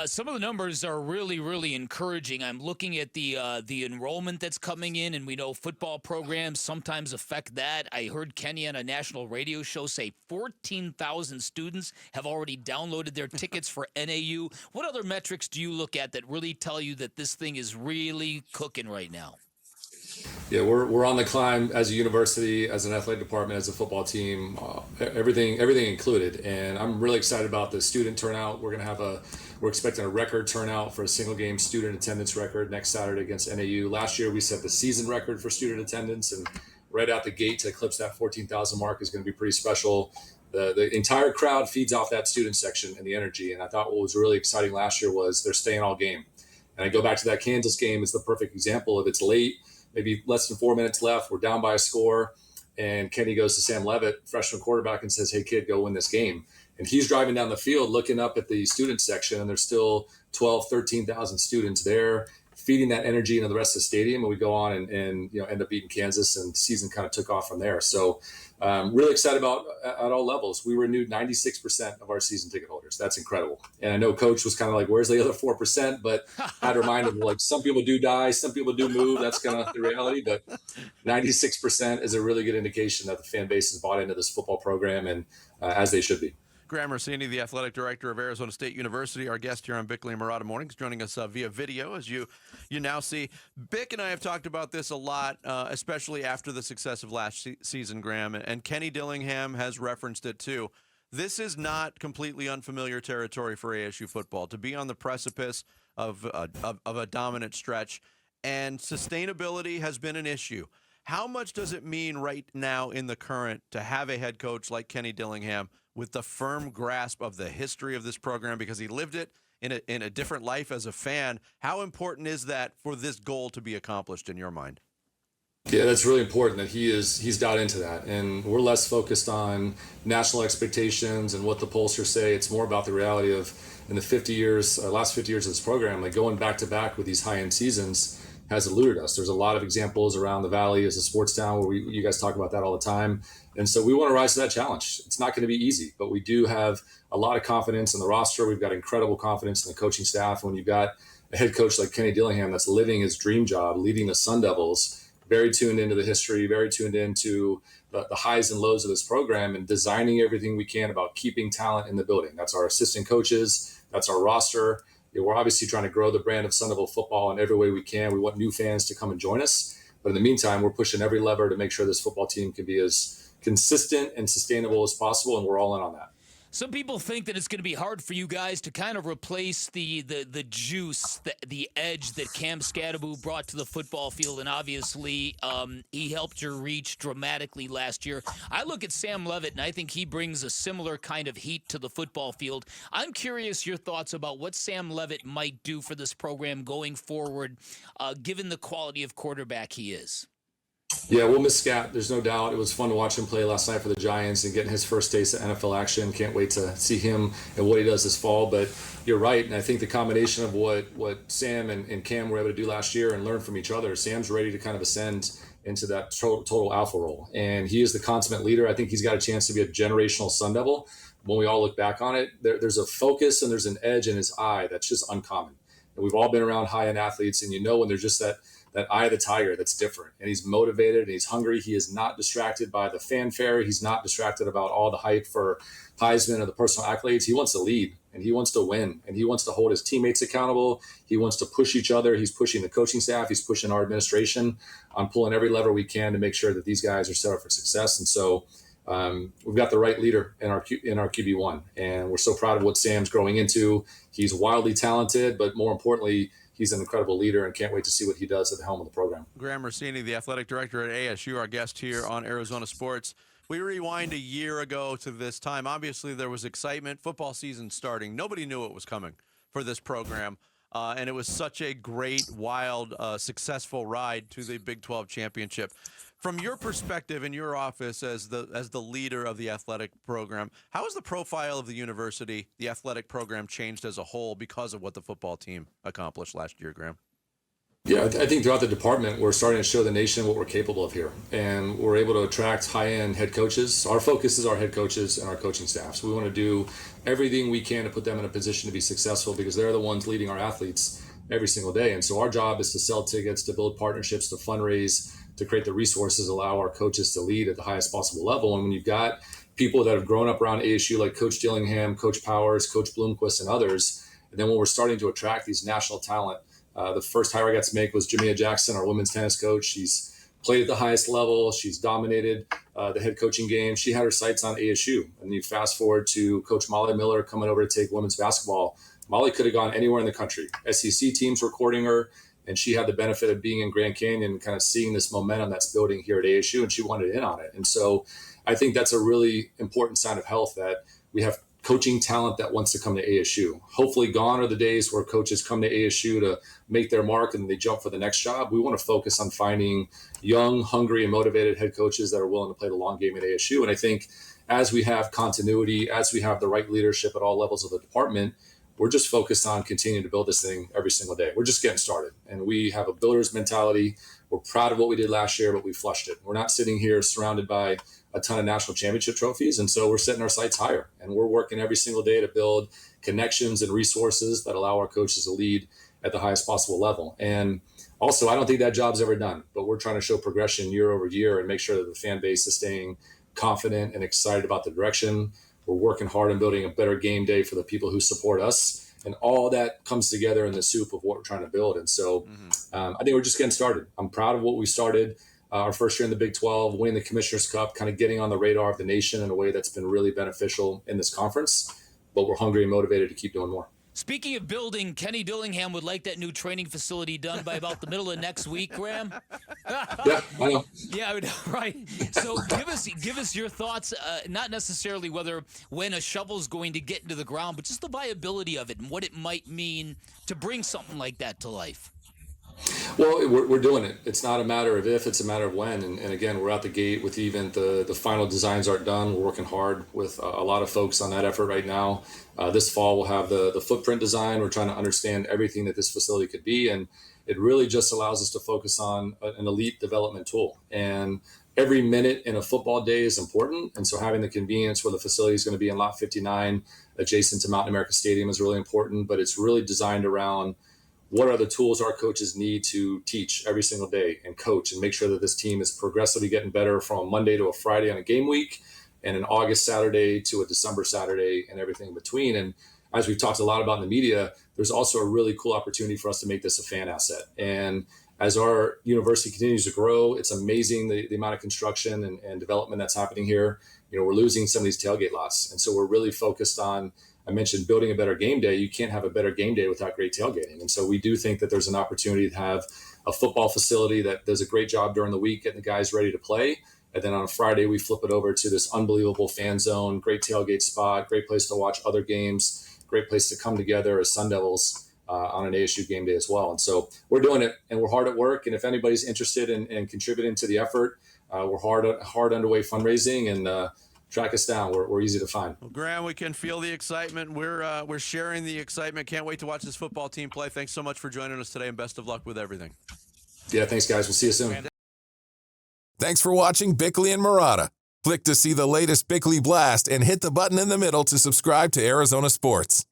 some of the numbers are really, really encouraging. I'm looking at the enrollment that's coming in, and we know football programs sometimes affect that. I heard Kenny on a national radio show say 14,000 students have already downloaded their tickets for NAU. What other metrics do you look at that really tell you that this thing is really cooking right now? Yeah, we're on the climb as a university, as an athletic department, as a football team, everything included. And I'm really excited about the student turnout. We're expecting a record turnout for a single game student attendance record next Saturday against NAU. Last year we set the season record for student attendance, and right out the gate to eclipse that 14,000 mark is going to be pretty special. The entire crowd feeds off that student section and the energy. And I thought what was really exciting last year was they're staying all game. And I go back to that Kansas game as the perfect example of it's late. Maybe less than 4 minutes left. We're down by a score. And Kenny goes to Sam Leavitt, freshman quarterback, and says, "Hey, kid, go win this game." And he's driving down the field looking up at the student section, and there's still 12, 13,000 students there feeding that energy into the rest of the stadium. And we go on and end up beating Kansas, and the season kind of took off from there. So really excited about at all levels. We renewed 96% of our season ticket holders. That's incredible. And I know Coach was kind of like, where's the other 4%? But I'd remind him, like, some people do die, some people do move. That's kind of the reality. But 96% is a really good indication that the fan base has bought into this football program, and as they should be. Graham Rossini, the athletic director of Arizona State University, our guest here on Bickley Marotta Mornings, joining us via video, as you now see. Bick and I have talked about this a lot, especially after the success of last season, Graham, and Kenny Dillingham has referenced it too. This is not completely unfamiliar territory for ASU football, to be on the precipice of a dominant stretch, and sustainability has been an issue. How much does it mean right now in the current to have a head coach like Kenny Dillingham with the firm grasp of the history of this program, because he lived it in a different life as a fan? How important is that for this goal to be accomplished in your mind? Yeah, that's really important that he's dialed into that. And we're less focused on national expectations and what the pollsters say. It's more about the reality of, in the last 50 years of this program, like going back to back with these high-end seasons has eluded us. There's a lot of examples around the Valley as a sports town where you guys talk about that all the time. And so we want to rise to that challenge. It's not going to be easy, but we do have a lot of confidence in the roster. We've got incredible confidence in the coaching staff. When you've got a head coach like Kenny Dillingham that's living his dream job, leading the Sun Devils, very tuned into the history, very tuned into the highs and lows of this program, and designing everything we can about keeping talent in the building. That's our assistant coaches. That's our roster. We're obviously trying to grow the brand of Sun Devil football in every way we can. We want new fans to come and join us. But in the meantime, we're pushing every lever to make sure this football team can be as consistent and sustainable as possible, and we're all in on that. Some people think that it's going to be hard for you guys to kind of replace the juice, the edge that Cam Scadaboo brought to the football field, and obviously he helped your reach dramatically last year. I look at Sam Leavitt, and I think he brings a similar kind of heat to the football field. I'm curious your thoughts about what Sam Leavitt might do for this program going forward, given the quality of quarterback he is. Yeah, we'll miss Scat. There's no doubt. It was fun to watch him play last night for the Giants and getting his first taste of NFL action. Can't wait to see him and what he does this fall. But you're right, and I think the combination of what Sam and Cam were able to do last year and learn from each other, Sam's ready to kind of ascend into that total alpha role. And he is the consummate leader. I think he's got a chance to be a generational Sun Devil. When we all look back on it, there's a focus and there's an edge in his eye that's just uncommon. And we've all been around high-end athletes, and when there's just that eye of the tiger that's different, and he's motivated and he's hungry. He is not distracted by the fanfare. He's not distracted about all the hype for Heisman or the personal accolades. He wants to lead, and he wants to win, and he wants to hold his teammates accountable. He wants to push each other. He's pushing the coaching staff. He's pushing our administration on pulling every lever we can to make sure that these guys are set up for success. And so we've got the right leader in our QB1, and we're so proud of what Sam's growing into. He's wildly talented, but more importantly, he's an incredible leader, and can't wait to see what he does at the helm of the program. Graham Rossini, the athletic director at ASU, our guest here on Arizona Sports. We rewind a year ago to this time. Obviously, there was excitement. Football season starting. Nobody knew it was coming for this program. And it was such a great, wild, successful ride to the Big 12 championship. From your perspective in your office as the leader of the athletic program, how has the profile of the university, the athletic program, changed as a whole because of what the football team accomplished last year, Graham? Yeah, I think throughout the department, we're starting to show the nation what we're capable of here. And we're able to attract high-end head coaches. Our focus is our head coaches and our coaching staff. So we want to do everything we can to put them in a position to be successful because they're the ones leading our athletes every single day. And so our job is to sell tickets, to build partnerships, to fundraise, to create the resources, allow our coaches to lead at the highest possible level. And when you've got people that have grown up around ASU like Coach Dillingham, Coach Powers, Coach Bloomquist, and others, and then when we're starting to attract these national talent, the first hire I got to make was Jamia Jackson, our women's tennis coach. She's played at the highest level. She's dominated the head coaching game. She had her sights on ASU. And you fast forward to Coach Molly Miller coming over to take women's basketball. Molly could have gone anywhere in the country. SEC teams were courting her, and she had the benefit of being in Grand Canyon and kind of seeing this momentum that's building here at ASU, and she wanted in on it. And so I think that's a really important sign of health that we have coaching talent that wants to come to ASU. Hopefully gone are the days where coaches come to ASU to make their mark and they jump for the next job. We want to focus on finding young, hungry, and motivated head coaches that are willing to play the long game at ASU. And I think as we have continuity, as we have the right leadership at all levels of the department, we're just focused on continuing to build this thing every single day. We're just getting started. And we have a builder's mentality. We're proud of what we did last year, but we flushed it. We're not sitting here surrounded by a ton of national championship trophies. And so we're setting our sights higher, and we're working every single day to build connections and resources that allow our coaches to lead at the highest possible level. And also, I don't think that job's ever done, but we're trying to show progression year over year and make sure that the fan base is staying confident and excited about the direction. We're working hard on building a better game day for the people who support us. And all that comes together in the soup of what we're trying to build. And so I think we're just getting started. I'm proud of what we started. Our first year in the Big 12, winning the Commissioner's Cup, kind of getting on the radar of the nation in a way that's been really beneficial in this conference. But we're hungry and motivated to keep doing more. Speaking of building, Kenny Dillingham would like that new training facility done by about the middle of next week, Graham. Yeah, I know. Yeah, right. So give us your thoughts, not necessarily when a shovel's going to get into the ground, but just the viability of it and what it might mean to bring something like that to life. Well, we're doing it. It's not a matter of if, it's a matter of when. And again, we're out the gate with even the final designs aren't done. We're working hard with a lot of folks on that effort right now. This fall, we'll have the footprint design. We're trying to understand everything that this facility could be. And it really just allows us to focus on an elite development tool. And every minute in a football day is important. And so having the convenience where the facility is going to be in Lot 59, adjacent to Mountain America Stadium, is really important. But it's really designed around what are the tools our coaches need to teach every single day and coach and make sure that this team is progressively getting better from a Monday to a Friday on a game week and an August Saturday to a December Saturday and everything in between. And as we've talked a lot about in the media, there's also a really cool opportunity for us to make this a fan asset. And as our university continues to grow, it's amazing the amount of construction and development that's happening here. You know, we're losing some of these tailgate lots. And so we're really focused on, I mentioned building a better game day. You can't have a better game day without great tailgating. And so we do think that there's an opportunity to have a football facility that does a great job during the week, getting the guys ready to play. And then on a Friday, we flip it over to this unbelievable fan zone, great tailgate spot, great place to watch other games, great place to come together as Sun Devils on an ASU game day as well. And so we're doing it, and we're hard at work. And if anybody's interested in contributing to the effort, we're hard underway fundraising, and track us down. We're easy to find. Well, Graham, we can feel the excitement. We're sharing the excitement. Can't wait to watch this football team play. Thanks so much for joining us today, and best of luck with everything. Yeah, thanks, guys. We'll see you soon. Thanks for watching Bickley and Marotta. Click to see the latest Bickley Blast and hit the button in the middle to subscribe to Arizona Sports.